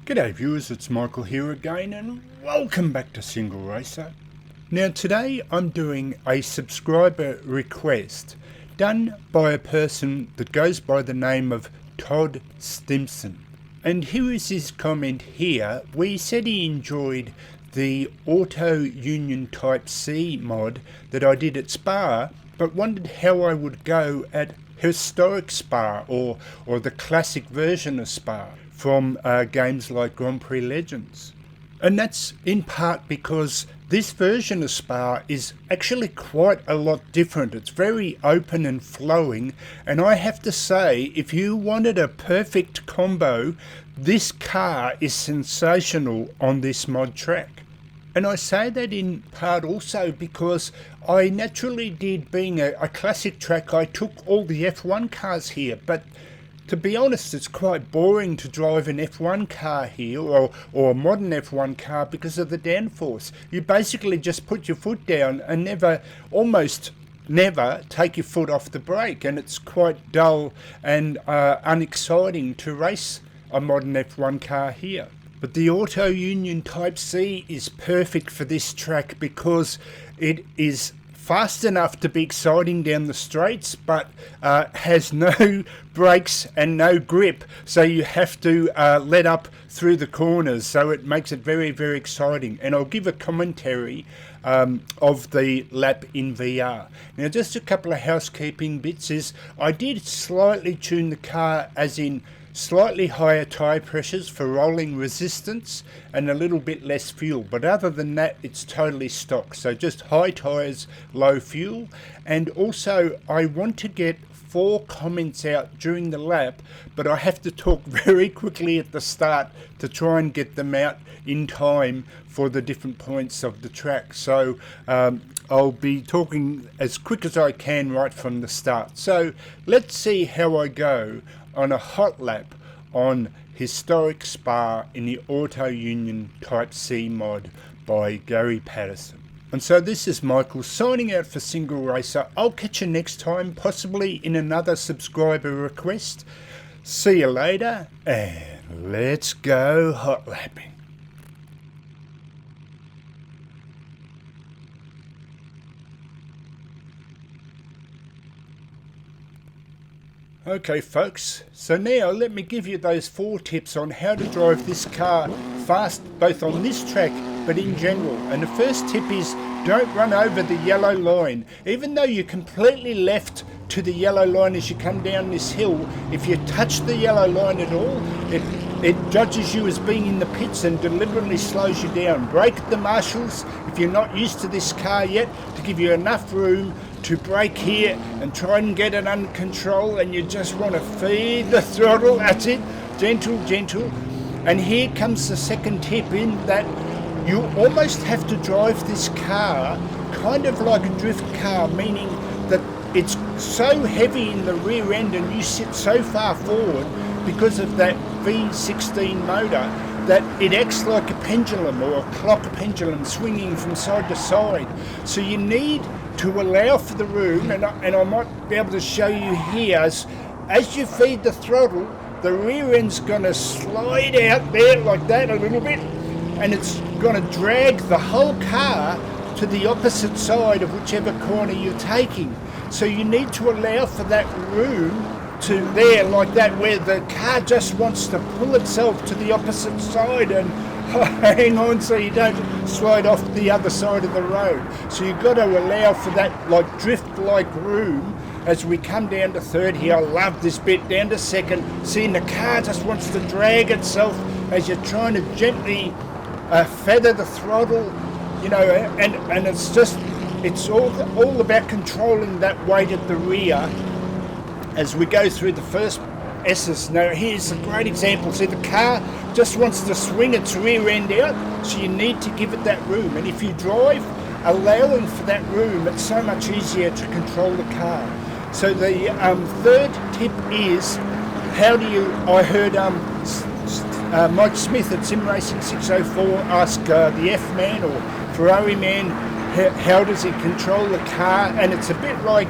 G'day viewers, it's Michael here again and welcome back to Single Racer. Now today I'm doing a subscriber request done by a person that goes by the name of Todd Stimson. And here is his comment here where he said he enjoyed the Auto Union Type C mod that I did at Spa, but wondered how I would go at historic Spa or the classic version of Spa from games like Grand Prix Legends. And that's in part because this version of Spa is actually quite a lot different. It's very open and flowing, and I have to say, if you wanted a perfect combo, this car is sensational on this mod track. And I say that in part also because I naturally did, being a classic track, I took all the F1 cars here, but to be honest, it's quite boring to drive an F1 car here or a modern F1 car because of the downforce. You basically just put your foot down and almost never take your foot off the brake, and it's quite dull and unexciting to race a modern F1 car here. But the Auto Union Type C is perfect for this track because it is fast enough to be exciting down the straights, but has no brakes and no grip, so you have to let up through the corners, so it makes it very, very exciting. And I'll give a commentary of the lap in VR. Now, just a couple of housekeeping bits is I did slightly tune the car, as in slightly higher tyre pressures for rolling resistance and a little bit less fuel, but other than that it's totally stock, so just high tyres, low fuel. And also I want to get 4 comments out during the lap, but I have to talk very quickly at the start to try and get them out in time for the different points of the track. So I'll be talking as quick as I can right from the start. So let's see how I go on a hot lap on historic Spa in the Auto Union Type C mod by Gary Paterson. And so this is Michael signing out for Single Racer. I'll catch you next time, possibly in another subscriber request. See you later, and let's go hot lapping. Okay folks, so now let me give you those 4 tips on how to drive this car fast, both on this track but in general. And the first tip is don't run over the yellow line. Even though you're completely left to the yellow line as you come down this hill, if you touch the yellow line at all, it judges you as being in the pits and deliberately slows you down. Brake at the marshals if you're not used to this car yet, to give you enough room to brake here and try and get it under control, and you just want to feed the throttle. That's it, gentle, gentle. And here comes the second tip, in that you almost have to drive this car kind of like a drift car, meaning that it's so heavy in the rear end and you sit so far forward because of that V16 motor that it acts like a pendulum, or a clock pendulum, swinging from side to side. So you need to allow for the room, and I might be able to show you here, as you feed the throttle, the rear end's going to slide out there like that a little bit, and it's going to drag the whole car to the opposite side of whichever corner you're taking. So you need to allow for that room to there like that, where the car just wants to pull itself to the opposite side and hang on so you don't slide off the other side of the road. So you've got to allow for that like drift-like room as we come down to third here. I love this bit, down to second. Seeing the car just wants to drag itself as you're trying to gently feather the throttle, you know, and it's all about controlling that weight at the rear as we go through the first S's. Now here's a great example. See, the car just wants to swing its rear end out, so you need to give it that room. And if you drive allowing for that room, it's so much easier to control the car. So the third tip is, I heard Mike Smith at Sim Racing 604 ask the F-Man or Ferrari man, how does he control the car? And it's a bit like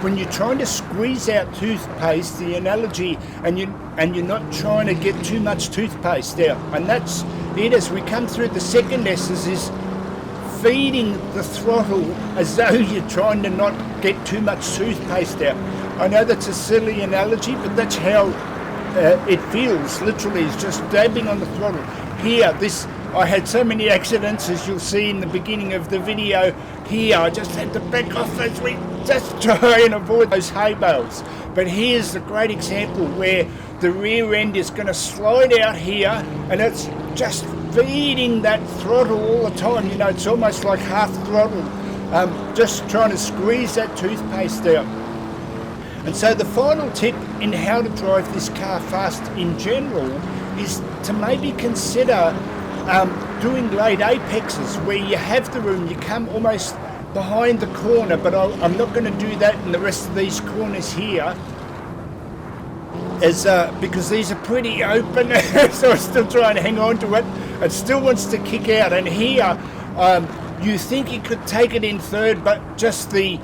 when you're trying to squeeze out toothpaste, the analogy, and you're not trying to get too much toothpaste out, and that's it. As we come through the second S's is feeding the throttle as though you're trying to not get too much toothpaste out. I know that's a silly analogy, but that's how it feels. Literally, it's just dabbing on the throttle. Here, I had so many accidents, as you'll see in the beginning of the video. Here, I just had to back off as we just try and avoid those hay bales. But here's a great example where the rear end is going to slide out here, and it's just feeding that throttle all the time. You know, it's almost like half throttle, just trying to squeeze that toothpaste out. And so the final tip in how to drive this car fast in general is to maybe consider doing late apexes where you have the room, you come almost behind the corner, but I'm not going to do that in the rest of these corners here, because these are pretty open, so I'm still trying to hang on to it. It still wants to kick out, and here you think you could take it in third, but just the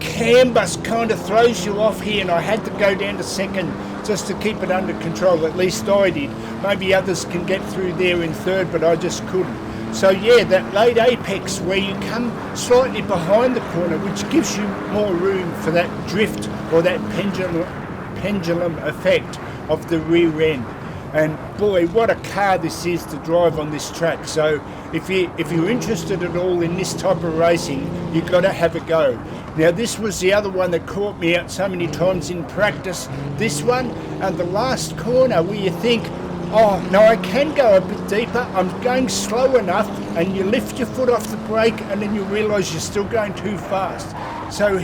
CAN bus kind of throws you off here, and I had to go down to second just to keep it under control. At least I did. Maybe others can get through there in third, but I just couldn't. So yeah, that late apex where you come slightly behind the corner, which gives you more room for that drift or that pendulum effect of the rear end. And boy, what a car this is to drive on this track. So if you're interested at all in this type of racing, you've got to have a go. Now this was the other one that caught me out so many times in practice. This one, and the last corner where you think, oh no, I can go a bit deeper, I'm going slow enough, and you lift your foot off the brake and then you realise you're still going too fast. So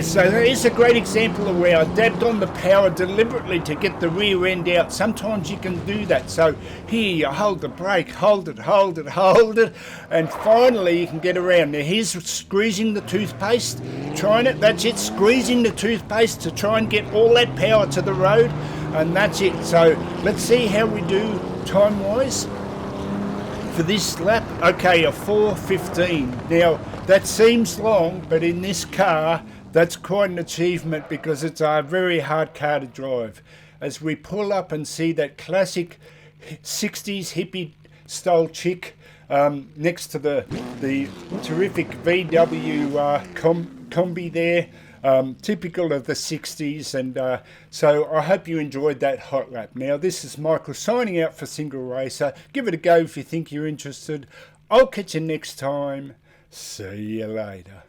so there's a great example of where I dabbed on the power deliberately to get the rear end out. Sometimes you can do that. So here you hold the brake, hold it, and finally you can get around. Now here's squeezing the toothpaste, trying it, that's it, squeezing the toothpaste to try and get all that power to the road, and that's it. So let's see how we do time-wise for this lap. Okay, a 4:15. Now that seems long, but in this car, that's quite an achievement because it's a very hard car to drive. As we pull up and see that classic 60s hippie style chick next to the terrific VW combi there, typical of the 60s. And so I hope you enjoyed that hot lap. Now this is Michael signing out for Single Racer. Give it a go if you think you're interested. I'll catch you next time. See you later.